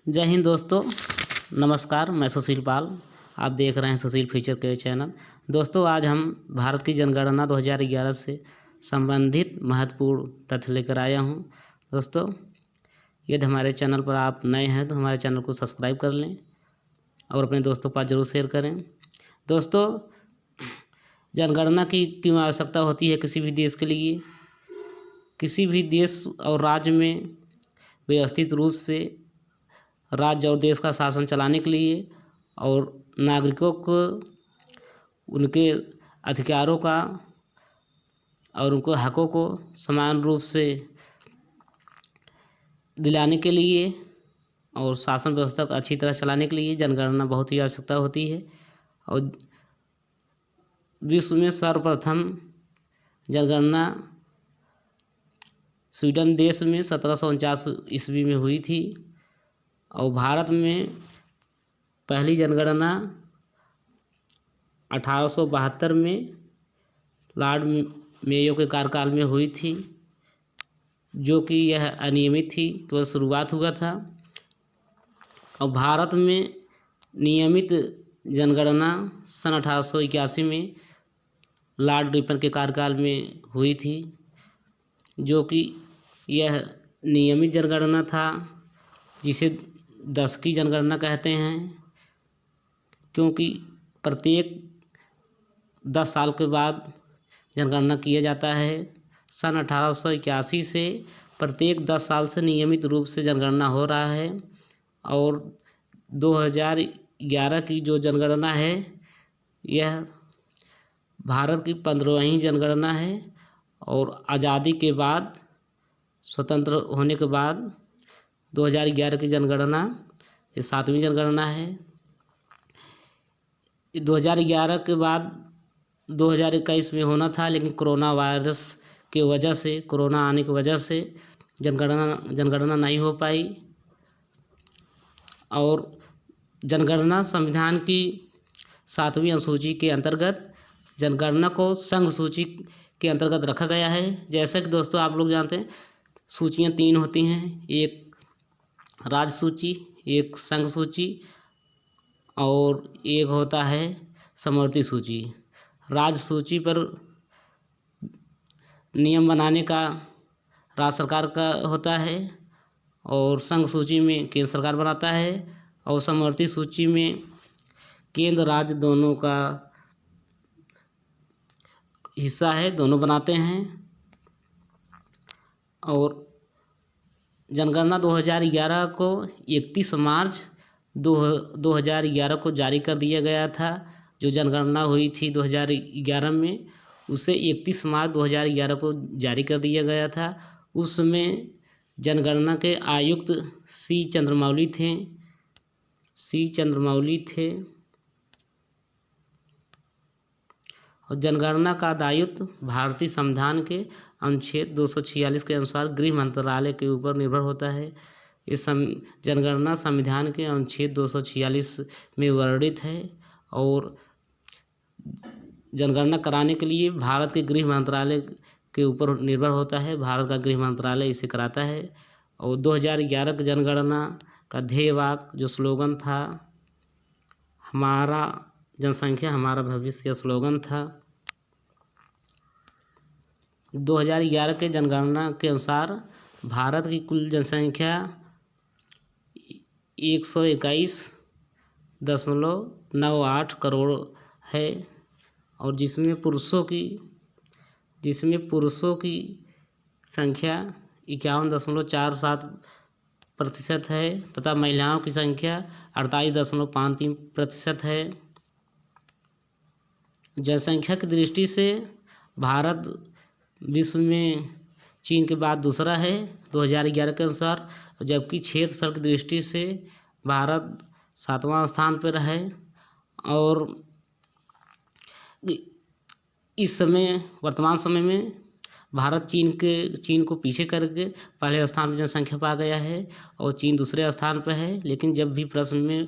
जय हिंद दोस्तों। नमस्कार, मैं सुशील पाल। आप देख रहे हैं सुशील फीचर के चैनल। दोस्तों, आज हम भारत की जनगणना 2011 से संबंधित महत्वपूर्ण तथ्य लेकर आया हूं। दोस्तों, यदि हमारे चैनल पर आप नए हैं तो हमारे चैनल को सब्सक्राइब कर लें और अपने दोस्तों के पास ज़रूर शेयर करें। दोस्तों, जनगणना की क्यों आवश्यकता होती है किसी भी देश के लिए? किसी भी देश और राज्य में व्यवस्थित रूप से राज्य और देश का शासन चलाने के लिए और नागरिकों को उनके अधिकारों का और उनको हकों को समान रूप से दिलाने के लिए और शासन व्यवस्था को अच्छी तरह चलाने के लिए जनगणना बहुत ही आवश्यकता होती है। और विश्व में सर्वप्रथम जनगणना स्वीडन देश में 1749 ईस्वी में हुई थी और भारत में पहली जनगणना 1872 में लॉर्ड मेयो के कार्यकाल में हुई थी, जो कि यह अनियमित थी, केवल शुरुआत हुआ था। और भारत में नियमित जनगणना सन 1881 में लॉर्ड रिपन के कार्यकाल में हुई थी, जो कि यह नियमित जनगणना था, जिसे दशकी जनगणना कहते हैं, क्योंकि प्रत्येक 10 साल के बाद जनगणना किया जाता है। सन 1881 से प्रत्येक 10 साल से नियमित रूप से जनगणना हो रहा है और 2011 की जो जनगणना है यह भारत की 15वीं जनगणना है और आज़ादी के बाद, स्वतंत्र होने के बाद 2011 की जनगणना ये 7वीं जनगणना है। 2011 के बाद 2021 में होना था, लेकिन कोरोना वायरस की वजह से, कोरोना आने की वजह से जनगणना नहीं हो पाई। और जनगणना संविधान की 7वीं अनुसूची के अंतर्गत जनगणना को संघ सूची के अंतर्गत रखा गया है। जैसे कि दोस्तों आप लोग जानते हैं, सूचियाँ 3 होती हैं, एक राज्य सूची, एक संघ सूची और एक होता है समवर्ती सूची। राज्य सूची पर नियम बनाने का राज्य सरकार का होता है और संघ सूची में केंद्र सरकार बनाता है और समवर्ती सूची में केंद्र राज्य दोनों का हिस्सा है, दोनों बनाते हैं। और जनगणना 2011 को 31 मार्च 2011 को जारी कर दिया गया था। जो जनगणना हुई थी 2011 में, उसे 31 मार्च 2011 को जारी कर दिया गया था। उसमें जनगणना के आयुक्त सी चंद्रमौली थे और जनगणना का दायित्व भारतीय संविधान के अनुच्छेद 246 के अनुसार गृह मंत्रालय के ऊपर निर्भर होता है। इस जनगणना संविधान के अनुच्छेद 246 में वर्णित है और जनगणना कराने के लिए भारत के गृह मंत्रालय के ऊपर निर्भर होता है। भारत का गृह मंत्रालय इसे कराता है। और 2011 की जनगणना का ध्येय वाक्य, जो स्लोगन था, हमारा जनसंख्या हमारा भविष्य, स्लोगन था। 2011 के जनगणना के अनुसार भारत की कुल जनसंख्या 121.98 करोड़ है और जिसमें पुरुषों की संख्या 51.47% है तथा महिलाओं की संख्या 48.53% है। जनसंख्या की दृष्टि से भारत विश्व में चीन के बाद दूसरा है 2011 के अनुसार, जबकि क्षेत्रफल की दृष्टि से भारत 7वां स्थान पर है। और इस समय, वर्तमान समय में भारत चीन को पीछे करके पहले स्थान पर जनसंख्या पा गया है और चीन दूसरे स्थान पर है। लेकिन जब भी प्रश्न में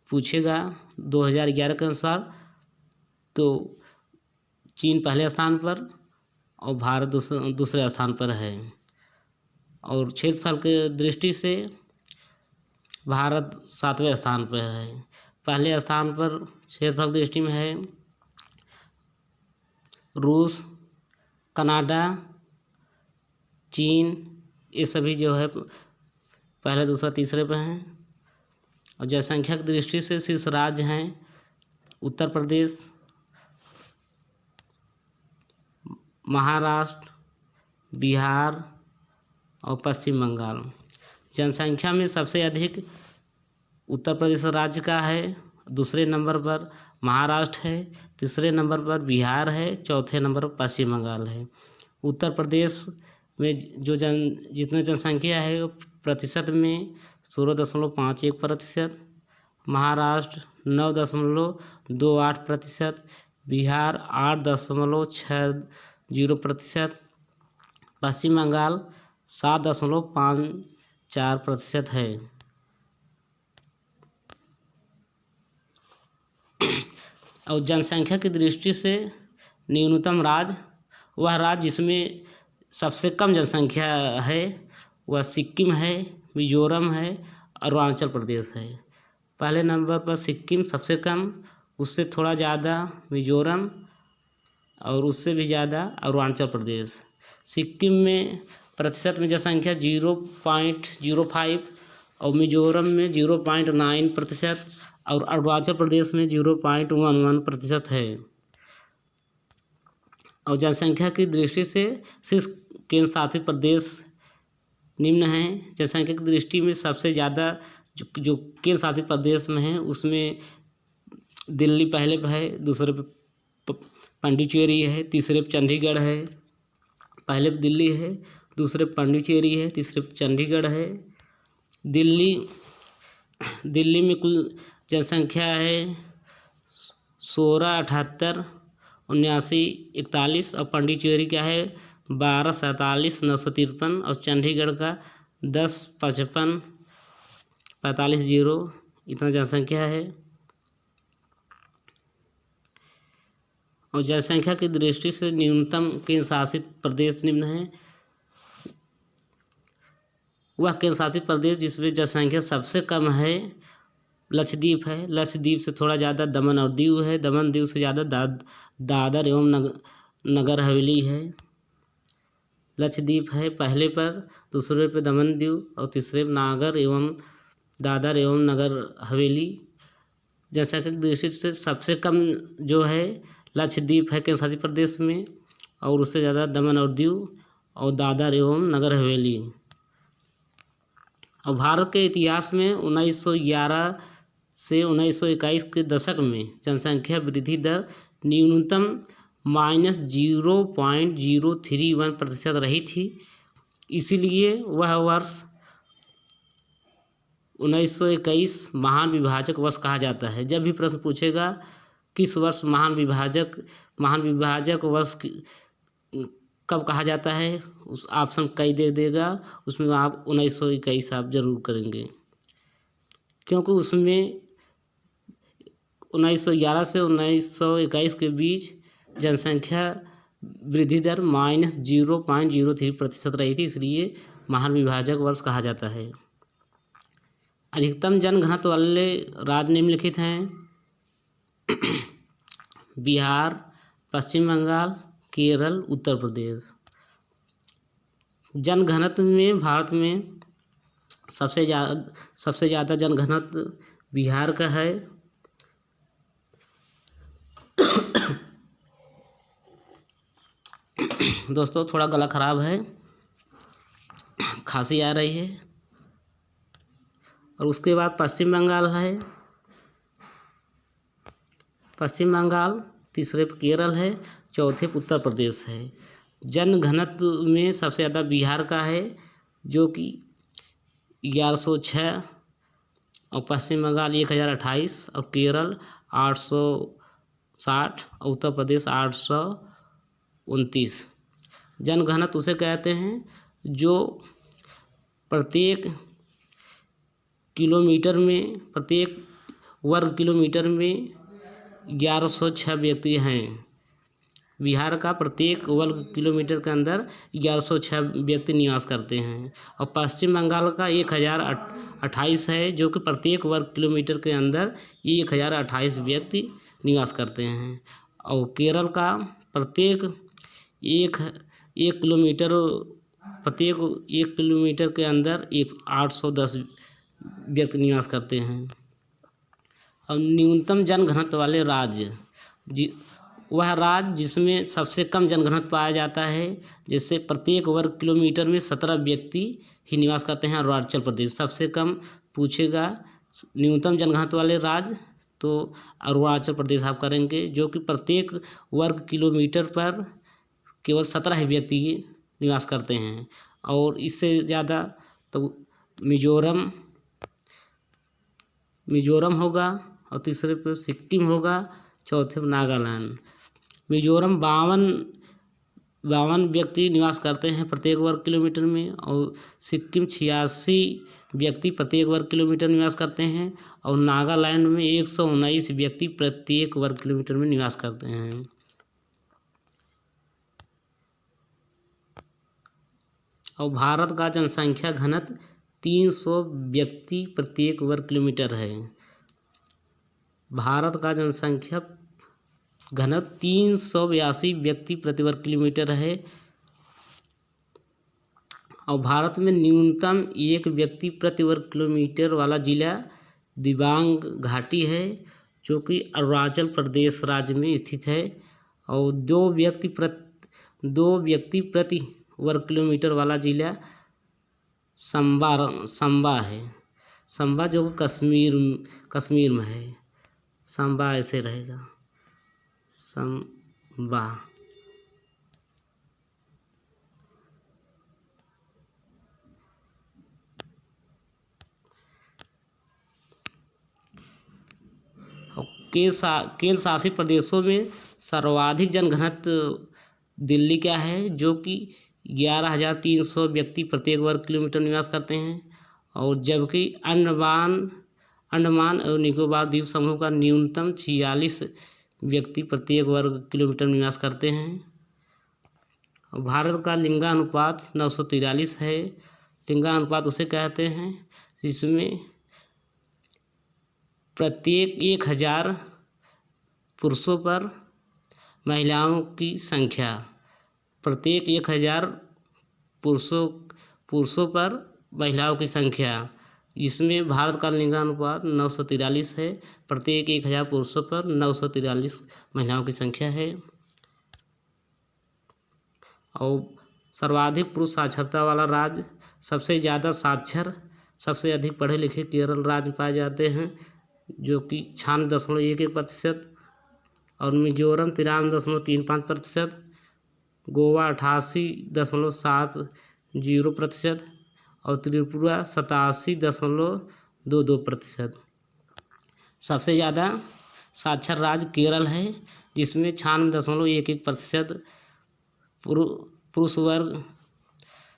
पूछेगा 2011 के अनुसार, तो चीन पहले स्थान पर और भारत दूसरे स्थान पर है। और क्षेत्रफल के दृष्टि से भारत 7वें स्थान पर है। पहले स्थान पर क्षेत्रफल की दृष्टि में है रूस, कनाडा, चीन, ये सभी जो है पहले, दूसरा, तीसरे पे हैं। और जनसंख्या की दृष्टि से शीर्ष राज्य हैं उत्तर प्रदेश, महाराष्ट्र, बिहार और पश्चिम बंगाल। जनसंख्या में सबसे अधिक उत्तर प्रदेश राज्य का है, दूसरे नंबर पर महाराष्ट्र है, तीसरे नंबर पर बिहार है, चौथे नंबर पर पश्चिम बंगाल है। उत्तर प्रदेश में जो जितनी जनसंख्या है वो प्रतिशत में 16.51%, महाराष्ट्र 9.28%, बिहार 8.60%, पश्चिम बंगाल 7.54% है। और जनसंख्या की दृष्टि से न्यूनतम राज्य, वह राज्य जिसमें सबसे कम जनसंख्या है, वह सिक्किम है, मिजोरम है, अरुणाचल प्रदेश है। पहले नंबर पर सिक्किम सबसे कम, उससे थोड़ा ज़्यादा मिजोरम और उससे भी ज़्यादा अरुणाचल प्रदेश। सिक्किम में प्रतिशत में जनसंख्या 0.05 और मिजोरम में 0.9% और अरुणाचल प्रदेश में 0.11% है। और जनसंख्या की दृष्टि से शीर्ष केंद्र शासित प्रदेश निम्न हैं। जनसंख्या की दृष्टि में सबसे ज़्यादा जो केंद्र शासित प्रदेश में है उसमें दिल्ली पहले पर है, दूसरे पे पांडिचेरी है, तीसरे पे चंडीगढ़ है। पहले पे दिल्ली है, दूसरे पे पांडिचेरी है, तीसरे पे चंडीगढ़ है। दिल्ली में कुल जनसंख्या है 1678 79 41, और पांडिचेरी क्या है 12 47 953, और चंडीगढ़ का 10 55 45 0, इतना जनसंख्या है। और जनसंख्या की दृष्टि से न्यूनतम केंद्र शासित प्रदेश निम्न है। वह केंद्र शासित प्रदेश जिसमें जनसंख्या सबसे कम है लक्षद्वीप है। लक्षद्वीप से थोड़ा ज़्यादा दमन और दीव है। दमन दीव से ज़्यादा दादर एवं नगर हवेली है। लक्षद्वीप है पहले पर, दूसरे पे दमन दीव और तीसरे पे नागर एवं दादर एवं नगर हवेली। जनसंख्या की दृष्टि से सबसे कम जो है लक्षद्वीप है केंद्र शासित प्रदेश में, और उससे ज़्यादा दमन और दीव और दादर एवं नगर हवेली। और भारत के इतिहास में 1911 से 1921 के दशक में जनसंख्या वृद्धि दर न्यूनतम -0.031% रही थी। इसीलिए वह वर्ष 1921 महान विभाजक वर्ष कहा जाता है। जब भी प्रश्न पूछेगा किस वर्ष महान विभाजक वर्ष कब कहा जाता है, उस ऑप्शन कई दे देगा, उसमें आप 1921 आप जरूर करेंगे, क्योंकि उसमें 1911 से 1921 के बीच जनसंख्या वृद्धि दर -0.03% रही थी, इसलिए महान विभाजक वर्ष कहा जाता है। अधिकतम जनघनत्व वाले राज्य निम्नलिखित हैं बिहार, पश्चिम बंगाल, केरल, उत्तर प्रदेश। जनघनत्व में भारत में सबसे ज़्यादा जनघनत्व बिहार का है। दोस्तों थोड़ा गला खराब है, खांसी आ रही है। और उसके बाद पश्चिम बंगाल है, पश्चिम बंगाल, तीसरे पे केरल है, चौथे पे उत्तर प्रदेश है। जनघनत्व में सबसे ज़्यादा बिहार का है जो कि 1106, और पश्चिम बंगाल 1028, और केरल 860, और उत्तर प्रदेश 829। जनघनत्व उसे कहते हैं जो प्रत्येक वर्ग किलोमीटर में 1106 व्यक्ति हैं। बिहार का प्रत्येक वर्ग किलोमीटर के अंदर 1106 व्यक्ति निवास करते हैं। और पश्चिम बंगाल का 28 है, जो कि प्रत्येक वर्ग किलोमीटर के अंदर 1028 व्यक्ति निवास करते हैं। और केरल का प्रत्येक एक एक किलोमीटर प्रत्येक 1 किलोमीटर के अंदर 810 व्यक्ति निवास करते हैं। और न्यूनतम जनघनत्व वाले राज्य वह राज्य जिसमें सबसे कम जनघनत्व पाया जाता है, जिससे प्रत्येक वर्ग किलोमीटर में 17 व्यक्ति ही निवास करते हैं। अरुणाचल प्रदेश सबसे कम पूछेगा न्यूनतम जनघनत्व वाले राज्य, तो अरुणाचल प्रदेश आप करेंगे, जो कि प्रत्येक वर्ग किलोमीटर पर केवल 17 ही व्यक्ति निवास करते हैं। और इससे ज़्यादा तो मिजोरम होगा, और तीसरे पे सिक्किम होगा, चौथे पे नागालैंड। मिजोरम 52 व्यक्ति निवास करते हैं प्रत्येक वर्ग किलोमीटर में, और सिक्किम 86 व्यक्ति प्रत्येक वर्ग किलोमीटर निवास करते हैं, और नागालैंड में 119 व्यक्ति प्रत्येक वर्ग किलोमीटर में निवास करते हैं। और भारत का जनसंख्या घनत्व 300 व्यक्ति प्रत्येक वर्ग किलोमीटर है। भारत का जनसंख्या घनत्व 382 व्यक्ति प्रति वर्ग किलोमीटर है। और भारत में न्यूनतम 1 व्यक्ति प्रति वर्ग किलोमीटर वाला जिला दिबांग घाटी है, जो कि अरुणाचल प्रदेश राज्य में स्थित है। और 2 व्यक्ति प्रति वर्ग किलोमीटर वाला जिला संबा है। संबा जो कश्मीर में है। संबा ऐसे रहेगा, संबा। केंद्र शासित प्रदेशों में सर्वाधिक जनघनत्व दिल्ली का है, जो कि 11,300 व्यक्ति प्रत्येक वर्ग किलोमीटर निवास करते हैं। और जबकि अंडमान और निकोबार द्वीप समूह का न्यूनतम 46 व्यक्ति प्रत्येक वर्ग किलोमीटर निवास करते हैं। और भारत का लिंगानुपात 943 है। लिंगानुपात उसे कहते हैं जिसमें प्रत्येक 1000 पुरुषों पर महिलाओं की संख्या, प्रत्येक 1000 पुरुषों पर महिलाओं की संख्या, इसमें भारत का लिंगानुपात 943 है। प्रत्येक 1000 पुरुषों पर 943 महिलाओं की संख्या है। और सर्वाधिक पुरुष साक्षरता वाला राज्य, सबसे ज़्यादा साक्षर, सबसे अधिक पढ़े लिखे केरल राज्य में पाए जाते हैं, जो कि 96.11%। और मिजोरम 93.35%, गोवा 88.70%, और त्रिपुरा 87.22%। सबसे ज़्यादा साक्षर राज्य केरल है, जिसमें 96.11% पुरुष वर्ग,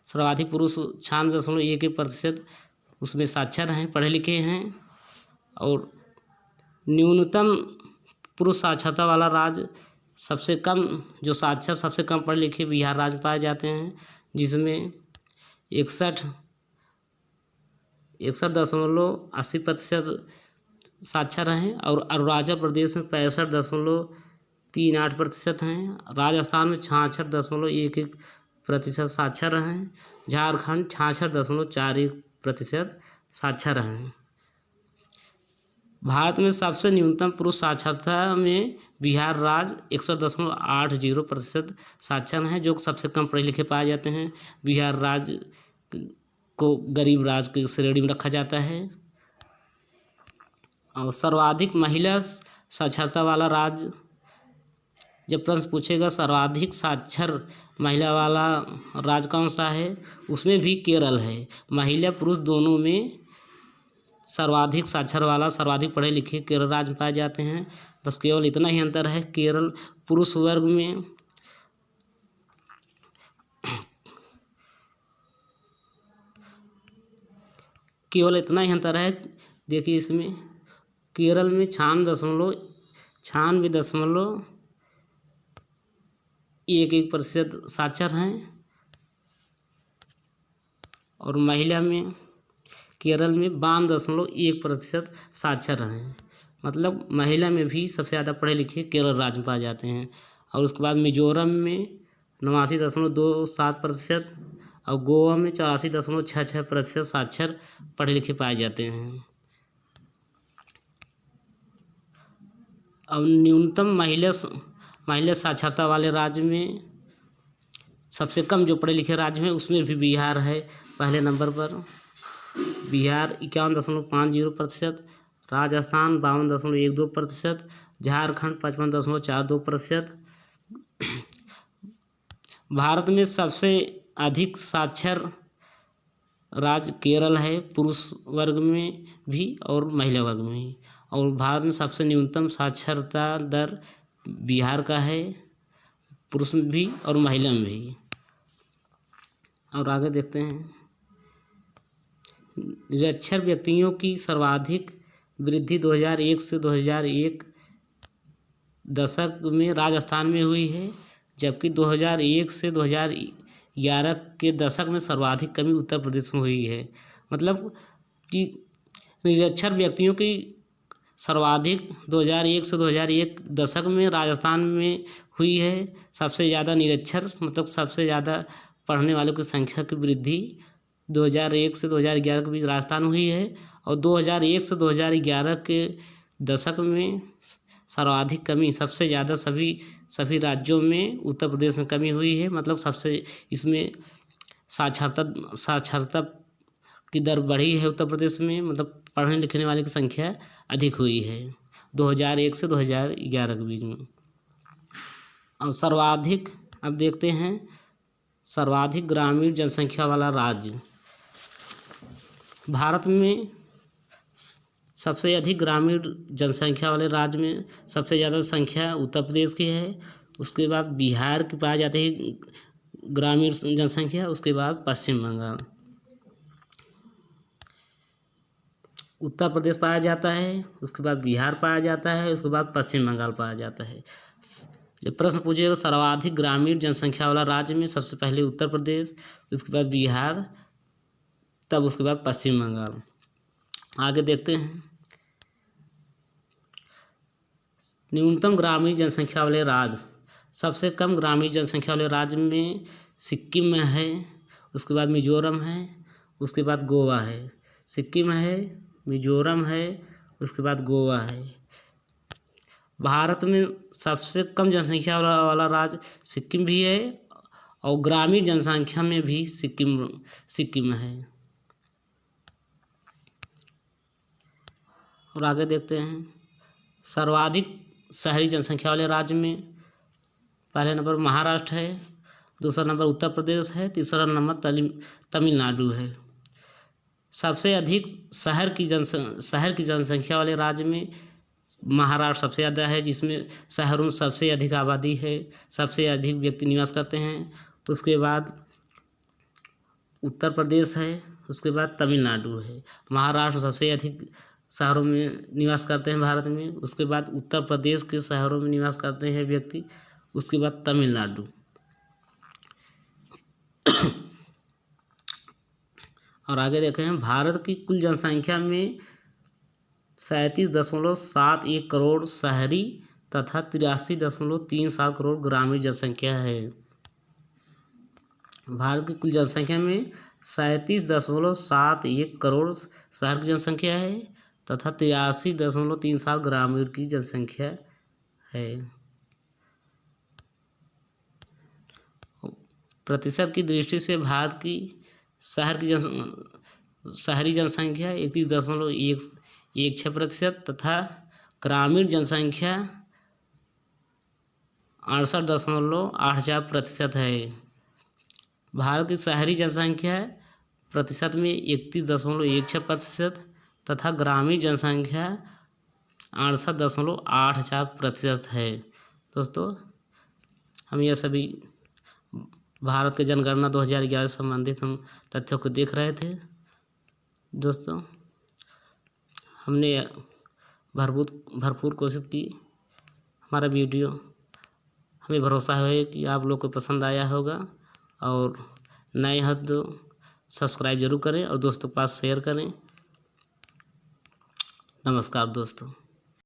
सर्वाधिक पुरुष 96.11% उसमें साक्षर हैं, पढ़े लिखे हैं। और न्यूनतम पुरुष साक्षरता वाला राज्य, सबसे कम जो साक्षर, सबसे कम पढ़े लिखे बिहार राज्य पाए जाते हैं, जिसमें 61.80% साक्षर हैं। और अरुणाचल प्रदेश में 65.38% हैं। राजस्थान में 66.11% साक्षर हैं। झारखंड 66.41% साक्षर हैं। भारत में सबसे न्यूनतम पुरुष साक्षरता में बिहार राज्य 61.80% साक्षर हैं, जो सबसे कम पढ़े लिखे पाए जाते हैं। बिहार राज्य को गरीब राज्य की श्रेणी में रखा जाता है। और सर्वाधिक महिला साक्षरता वाला राज्य, जब प्रश्न पूछेगा सर्वाधिक साक्षर महिला वाला राज्य कौन सा है, उसमें भी केरल है। महिला पुरुष दोनों में सर्वाधिक साक्षर वाला, सर्वाधिक पढ़े लिखे केरल राज्य में पाए जाते हैं। बस केवल इतना ही अंतर है, केरल पुरुष वर्ग में केवल इतना ही अंतर है। देखिए, इसमें केरल में 96.11% साक्षर हैं। और महिला में केरल में 52.1% साक्षर हैं। मतलब महिला में भी सबसे ज़्यादा पढ़े लिखे केरल राज्य में पाए जाते हैं। और उसके बाद मिजोरम में 89.27% और गोवा में 84.66% साक्षर पढ़े लिखे पाए जाते हैं। अब न्यूनतम महिला साक्षरता वाले राज्य में सबसे कम जो पढ़े लिखे राज्य हैं उसमें भी बिहार है पहले नंबर पर। बिहार 51.50%, राजस्थान 52.12%, झारखंड 55.42%। भारत में सबसे अधिक साक्षर राज्य केरल है, पुरुष वर्ग में भी और महिला वर्ग में भी। और भारत में सबसे न्यूनतम साक्षरता दर बिहार का है, पुरुष में भी और महिला में भी। और आगे देखते हैं, निरक्षर व्यक्तियों की सर्वाधिक वृद्धि 2001 से 2001 दशक में राजस्थान में हुई है, जबकि 2001 से 2011 के दशक में सर्वाधिक कमी उत्तर प्रदेश में हुई है। मतलब कि निरक्षर व्यक्तियों की सर्वाधिक 2001 से 2001 दशक में राजस्थान में हुई है। सबसे ज़्यादा निरक्षर मतलब सबसे ज़्यादा पढ़ने वालों की संख्या की वृद्धि 2001 से 2011 के बीच राजस्थान हुई है। और 2001 से 2011 के दशक में सर्वाधिक कमी सबसे ज़्यादा सभी राज्यों में उत्तर प्रदेश में कमी हुई है। मतलब सबसे इसमें साक्षरता की दर बढ़ी है उत्तर प्रदेश में, मतलब पढ़ने लिखने वाले की संख्या अधिक हुई है 2001 से 2011 के बीच में। और सर्वाधिक अब देखते हैं, सर्वाधिक ग्रामीण जनसंख्या वाला राज्य भारत में सबसे अधिक ग्रामीण जनसंख्या वाले राज्य में सबसे ज़्यादा संख्या उत्तर प्रदेश की है। उसके बाद बिहार की पाई जाती है ग्रामीण जनसंख्या। उसके बाद पश्चिम बंगाल, उत्तर प्रदेश पाया जाता है, उसके बाद बिहार पाया जाता है, उसके बाद पश्चिम बंगाल पाया जाता है। जब प्रश्न पूछेगा सर्वाधिक ग्रामीण जनसंख्या वाला राज्य में सबसे पहले उत्तर प्रदेश, उसके बाद बिहार, तब उसके बाद पश्चिम बंगाल। आगे देखते हैं, न्यूनतम ग्रामीण जनसंख्या वाले राज्य, सबसे कम ग्रामीण जनसंख्या वाले राज्य में सिक्किम में है, उसके बाद मिजोरम है, उसके बाद गोवा है। सिक्किम है, मिजोरम है, उसके बाद गोवा है। भारत में सबसे कम जनसंख्या वाला राज्य सिक्किम भी है और ग्रामीण जनसंख्या में भी सिक्किम है। और आगे देखते हैं, सर्वाधिक शहरी जनसंख्या वाले राज्य में पहले नंबर महाराष्ट्र है, दूसरा नंबर उत्तर प्रदेश है, तीसरा नंबर तमिलनाडु है। सबसे अधिक शहर की जनसंख्या वाले राज्य में महाराष्ट्र सबसे ज़्यादा है, जिसमें शहरों में सबसे अधिक आबादी है, सबसे अधिक व्यक्ति निवास करते हैं। उसके बाद उत्तर प्रदेश है, उसके बाद तमिलनाडु है। महाराष्ट्र सबसे अधिक शहरों में निवास करते हैं भारत में, उसके बाद उत्तर प्रदेश के शहरों में निवास करते हैं व्यक्ति, उसके बाद तमिलनाडु। और आगे देखें, भारत की कुल जनसंख्या में 37.71 करोड़ शहरी तथा 83.37 करोड़ ग्रामीण जनसंख्या है। भारत की कुल जनसंख्या में 37.71 करोड़ शहर की जनसंख्या है तथा 83.37 ग्रामीण की जनसंख्या है। प्रतिशत की दृष्टि से भारत की शहरी जनसंख्या 31.16% तथा ग्रामीण जनसंख्या 68.84% है। भारत की शहरी जनसंख्या प्रतिशत में 31.16% तथा ग्रामीण जनसंख्या 68.84% है। दोस्तों, हम यह सभी भारत के जनगणना 2011 से संबंधित हम तथ्यों को देख रहे थे। दोस्तों, हमने भरपूर कोशिश की। हमारा वीडियो हमें भरोसा है कि आप लोग को पसंद आया होगा, और नए हैं तो सब्सक्राइब जरूर करें और दोस्तों के पास शेयर करें। नमस्कार दोस्तों।